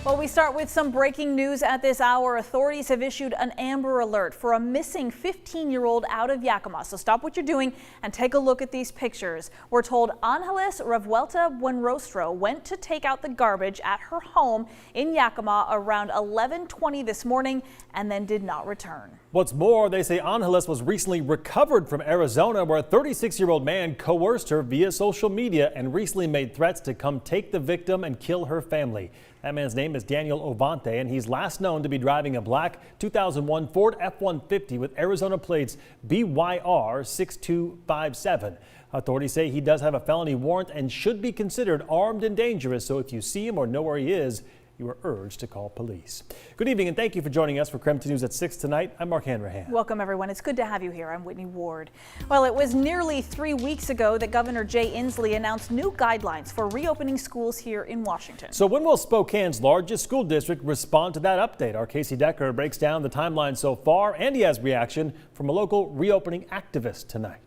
Well, we start with some breaking news at this hour. Authorities have issued an Amber Alert for a missing 15-year-old out of Yakima. So stop what you're doing and take a look at these pictures. We're told Angeles Revuelta Buenrostro went to take out the garbage at her home in Yakima around 11:20 this morning and then did not return. What's more, they say Angeles was recently recovered from Arizona, where a 36-year-old man coerced her via social media and recently made threats to come take the victim and kill her family. That man's name is Daniel Ovante, and he's last known to be driving a black 2001 Ford F-150 with Arizona plates BYR 6257. Authorities say he does have a felony warrant and should be considered armed and dangerous, so if you see him or know where he is, you are urged to call police. Good evening and thank you for joining us for KREM 2 News at 6 tonight. I'm Mark Hanrahan. Welcome everyone. It's good to have you here. I'm Whitney Ward. Well, it was nearly 3 weeks ago that Governor Jay Inslee announced new guidelines for reopening schools here in Washington. So when will Spokane's largest school district respond to that update? Our Casey Decker breaks down the timeline so far, and he has reaction from a local reopening activist tonight.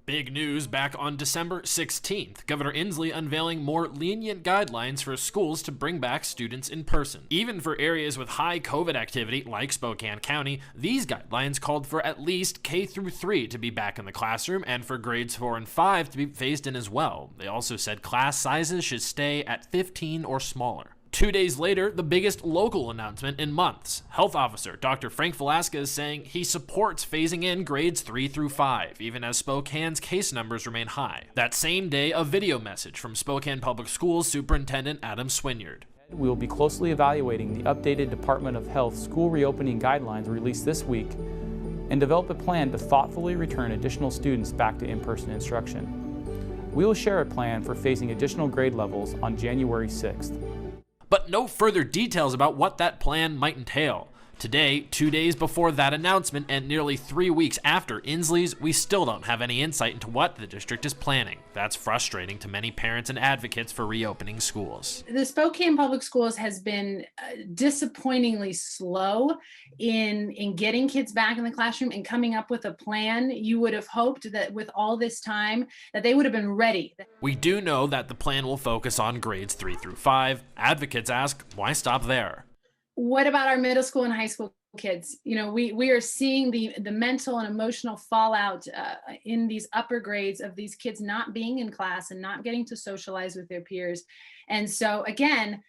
Big news back on December 16th, Governor Inslee unveiling more lenient guidelines for schools to bring back students in person. Even for areas with high COVID activity like Spokane County, these guidelines called for at least K-3 to be back in the classroom and for grades 4 and 5 to be phased in as well. They also said class sizes should stay at 15 or smaller. 2 days later, the biggest local announcement in months. Health Officer Dr. Frank Velasquez saying he supports phasing in grades 3 through 5, even as Spokane's case numbers remain high. That same day, a video message from Spokane Public Schools Superintendent Adam Swinyard. We will be closely evaluating the updated Department of Health school reopening guidelines released this week and develop a plan to thoughtfully return additional students back to in-person instruction. We will share a plan for phasing additional grade levels on January 6th. But no further details about what that plan might entail. Today, 2 days before that announcement and nearly 3 weeks after Inslee's, we still don't have any insight into what the district is planning. That's frustrating to many parents and advocates for reopening schools. The Spokane Public Schools has been disappointingly slow in getting kids back in the classroom and coming up with a plan. You would have hoped that with all this time that they would have been ready. We do know that the plan will focus on grades 3 through 5. Advocates ask, why stop there? What about our middle school and high school kids? You know, we are seeing the mental and emotional fallout in these upper grades of these kids not being in class and not getting to socialize with their peers. And so again,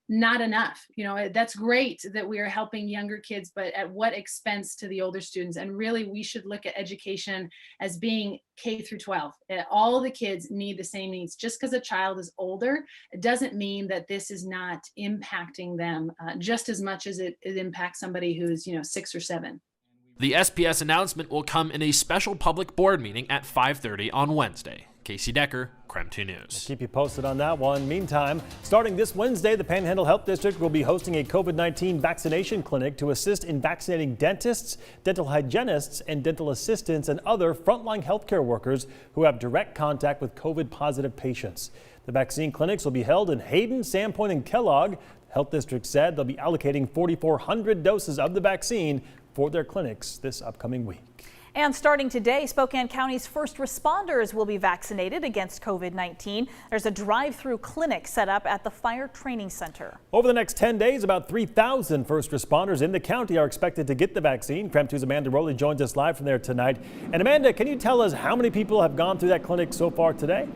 not enough. You know, that's great that we are helping younger kids, but at what expense to the older students? And really, we should look at education as being K through 12. All the kids need the same needs. Just because a child is older, it doesn't mean that this is not impacting them just as much as it impacts somebody who's, 6 or 7. The SPS announcement will come in a special public board meeting at 5:30 on Wednesday. Casey Decker, KREM 2 News. We'll keep you posted on that one. Meantime, starting this Wednesday, the Panhandle Health District will be hosting a COVID-19 vaccination clinic to assist in vaccinating dentists, dental hygienists, and dental assistants and other frontline healthcare workers who have direct contact with COVID-positive patients. The vaccine clinics will be held in Hayden, Sandpoint, and Kellogg. The Health District said they'll be allocating 4,400 doses of the vaccine for their clinics this upcoming week. And starting today, Spokane County's first responders will be vaccinated against COVID-19. There's a drive-through clinic set up at the Fire Training Center. Over the next 10 days, about 3,000 first responders in the county are expected to get the vaccine. KREM 2's Amanda Rowley joins us live from there tonight. And Amanda, can you tell us how many people have gone through that clinic so far today?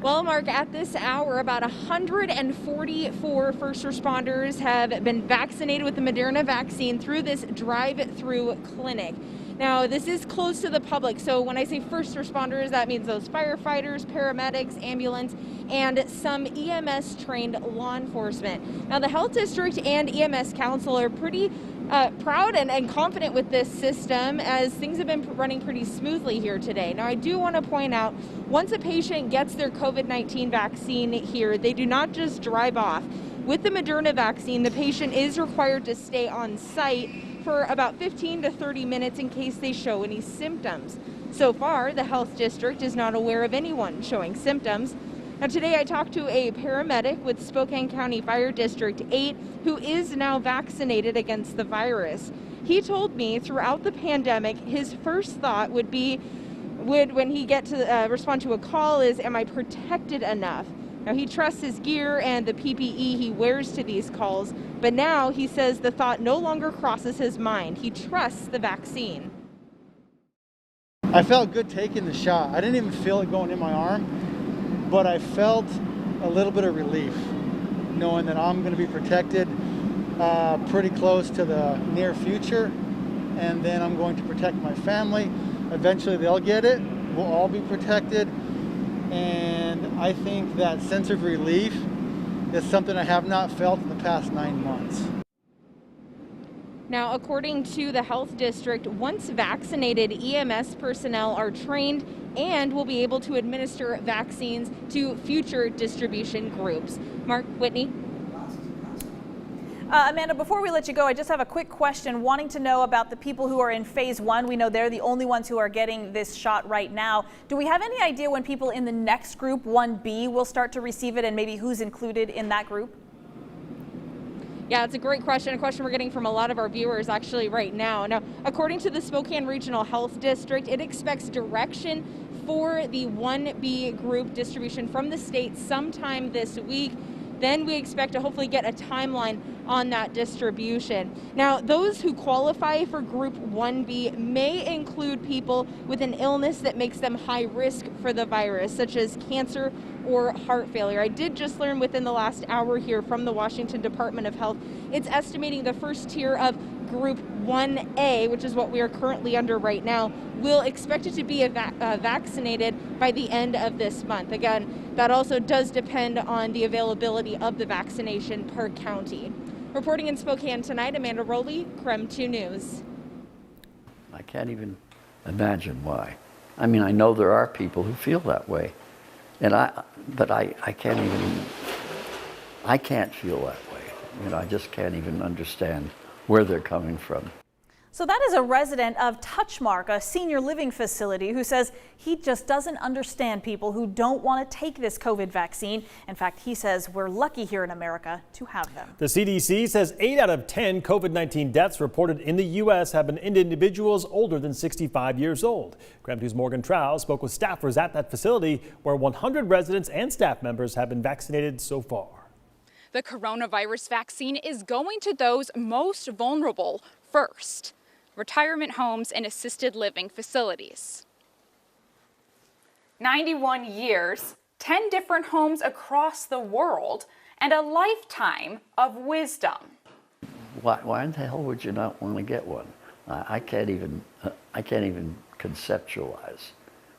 Well, Mark, at this hour, about 144 first responders have been vaccinated with the Moderna vaccine through this drive-through clinic. Now, this is closed to the public, so when I say first responders, that means those firefighters, paramedics, ambulance, and some EMS-trained law enforcement. Now, the Health District and EMS Council are pretty proud and confident with this system as things have been running pretty smoothly here today. Now, I do want to point out, once a patient gets their COVID-19 vaccine here, they do not just drive off. With the Moderna vaccine, the patient is required to stay on site for about 15 to 30 minutes in case they show any symptoms. So far, the Health District is not aware of anyone showing symptoms. Now, today I talked to a paramedic with Spokane County Fire District 8 who is now vaccinated against the virus. He told me throughout the pandemic, his first thought would be, when he get to respond to a call is, am I protected enough? Now, he trusts his gear and the PPE he wears to these calls, but now he says the thought no longer crosses his mind. He trusts the vaccine. I felt good taking the shot. I didn't even feel it going in my arm, but I felt a little bit of relief knowing that I'm going to be protected pretty close to the near future, and then I'm going to protect my family. Eventually they'll get it. We'll all be protected, and I think that sense of relief is something I have not felt in the past 9 months. Now, according to the health district, once vaccinated, EMS personnel are trained and will be able to administer vaccines to future distribution groups. Mark, Whitney. Amanda, before we let you go, I just have a quick question wanting to know about the people who are in phase 1. We know they're the only ones who are getting this shot right now. Do we have any idea when people in the next group, 1B, will start to receive it, and maybe who's included in that group? Yeah, it's a great question, a question we're getting from a lot of our viewers actually right now. Now, according to the Spokane Regional Health District, it expects direction for the 1B group distribution from the state sometime this week. Then we expect to hopefully get a timeline on that distribution. Now, those who qualify for Group 1B may include people with an illness that makes them high risk for the virus, such as cancer or heart failure. I did just learn within the last hour here from the Washington Department of Health, it's estimating the first tier of Group 1A, which is what we are currently under right now, will expect it to be vaccinated by the end of this month. Again, that also does depend on the availability of the vaccination per county. Reporting in Spokane tonight, Amanda Rowley, KREM 2 News. I can't even imagine why. I mean, I know there are people who feel that way, but I can't feel that way. You know, I just can't even understand where they're coming from. So that is a resident of Touchmark, a senior living facility, who says he just doesn't understand people who don't want to take this COVID vaccine. In fact, he says we're lucky here in America to have them. The CDC says 8 out of 10 COVID-19 deaths reported in the U.S. have been in individuals older than 65 years old. KREM 2's Morgan Trow spoke with staffers at that facility where 100 residents and staff members have been vaccinated so far. The coronavirus vaccine is going to those most vulnerable first: retirement homes and assisted living facilities. 91 years, 10 different homes across the world, and a lifetime of wisdom. Why in the hell would you not want to get one? I can't even conceptualize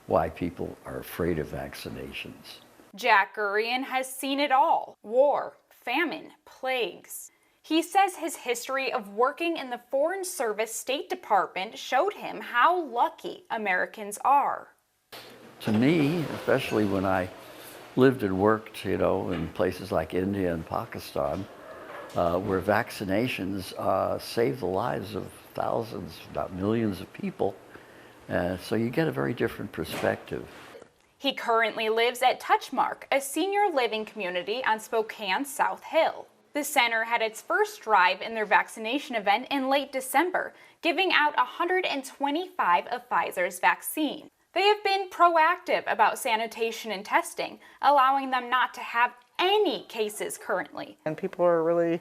why people are afraid of vaccinations. Jack Gurian has seen it all: war, famine, plagues. He says his history of working in the Foreign Service State Department showed him how lucky Americans are. To me, especially when I lived and worked, you know, in places like India and Pakistan, where vaccinations save the lives of thousands, not millions of people, so you get a very different perspective. He currently lives at Touchmark, a senior living community on Spokane's South Hill. The center had its first drive in their vaccination event in late December, giving out 125 of Pfizer's vaccine. They have been proactive about sanitation and testing, allowing them not to have any cases currently. And people are really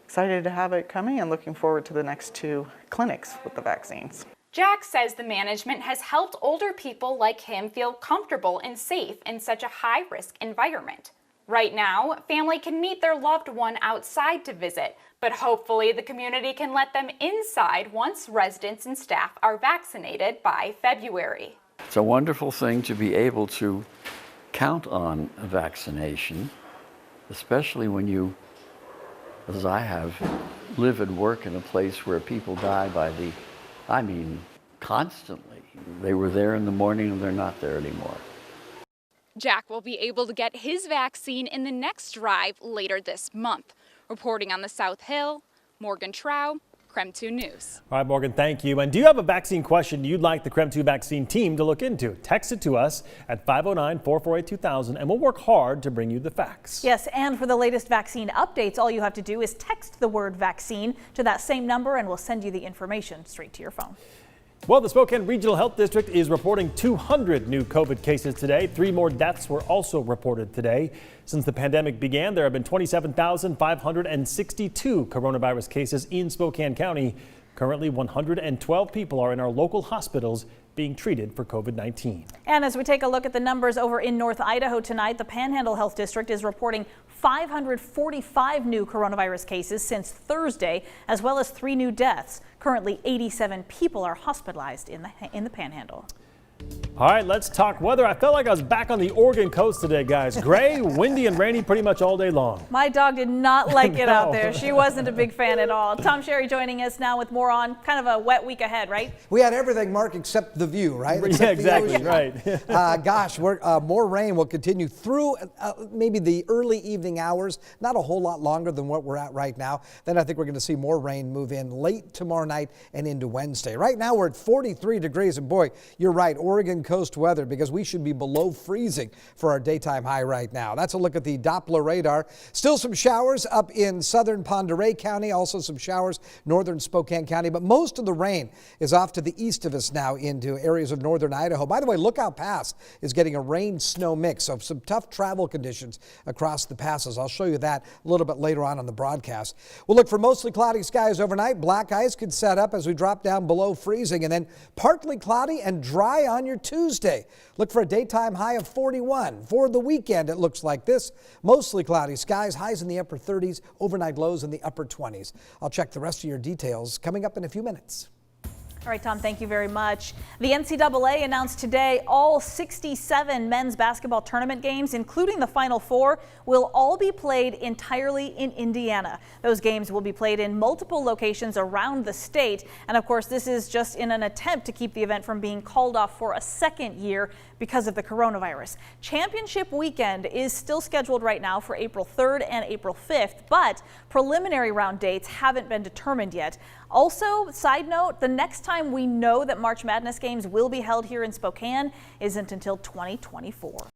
excited to have it coming and looking forward to the next 2 clinics with the vaccines. Jack says the management has helped older people like him feel comfortable and safe in such a high-risk environment. Right now, family can meet their loved one outside to visit, but hopefully the community can let them inside once residents and staff are vaccinated by February. It's a wonderful thing to be able to count on a vaccination, especially when you, as I have, live and work in a place where people die by constantly. They were there in the morning and they're not there anymore. Jack will be able to get his vaccine in the next drive later this month. Reporting on the South Hill, Morgan Trow, KREM 2 News. All right, Morgan, thank you. And do you have a vaccine question you'd like the KREM 2 vaccine team to look into? Text it to us at 509-448-2000 and we'll work hard to bring you the facts. Yes, and for the latest vaccine updates, all you have to do is text the word vaccine to that same number and we'll send you the information straight to your phone. Well, the Spokane Regional Health District is reporting 200 new COVID cases today. 3 more deaths were also reported today. Since the pandemic began, there have been 27,562 coronavirus cases in Spokane County. Currently, 112 people are in our local hospitals being treated for COVID-19. And as we take a look at the numbers over in North Idaho tonight, the Panhandle Health District is reporting 545 new coronavirus cases since Thursday, as well as 3 new deaths. Currently, 87 people are hospitalized in the Panhandle. All right, let's talk weather. I felt like I was back on the Oregon coast today, guys. Gray, windy, and rainy pretty much all day long. My dog did not like it No. out there. She wasn't a big fan at all. Tom Sherry joining us now with more on kind of a wet week ahead, right? We had everything, Mark, except the view, right? Yeah, Except exactly, the ocean. right. Gosh, more rain will continue through maybe the early evening hours, not a whole lot longer than what we're at right now. Then I think we're going to see more rain move in late tomorrow night and into Wednesday. Right now we're at 43 degrees, and boy, you're right, Oregon coast weather, because we should be below freezing for our daytime high right now. That's a look at the Doppler radar. Still some showers up in southern Pend Oreille County, also some showers northern Spokane County, but most of the rain is off to the east of us now into areas of northern Idaho. By the way, Lookout Pass is getting a rain-snow mix, so some tough travel conditions across the passes. I'll show you that a little bit later on the broadcast. We'll look for mostly cloudy skies overnight. Black ice could set up as we drop down below freezing, and then partly cloudy and dry on your Tuesday. Look for a daytime high of 41. For the weekend, it looks like this. Mostly cloudy skies, highs in the upper 30s, overnight lows in the upper 20s. I'll check the rest of your details coming up in a few minutes. All right, Tom, thank you very much. The NCAA announced today all 67 men's basketball tournament games, including the Final Four, will all be played entirely in Indiana. Those games will be played in multiple locations around the state. And of course, this is just in an attempt to keep the event from being called off for a second year because of the coronavirus. Championship weekend is still scheduled right now for April 3rd and April 5th, but preliminary round dates haven't been determined yet. Also, side note, the next time we know that March Madness games will be held here in Spokane isn't until 2024.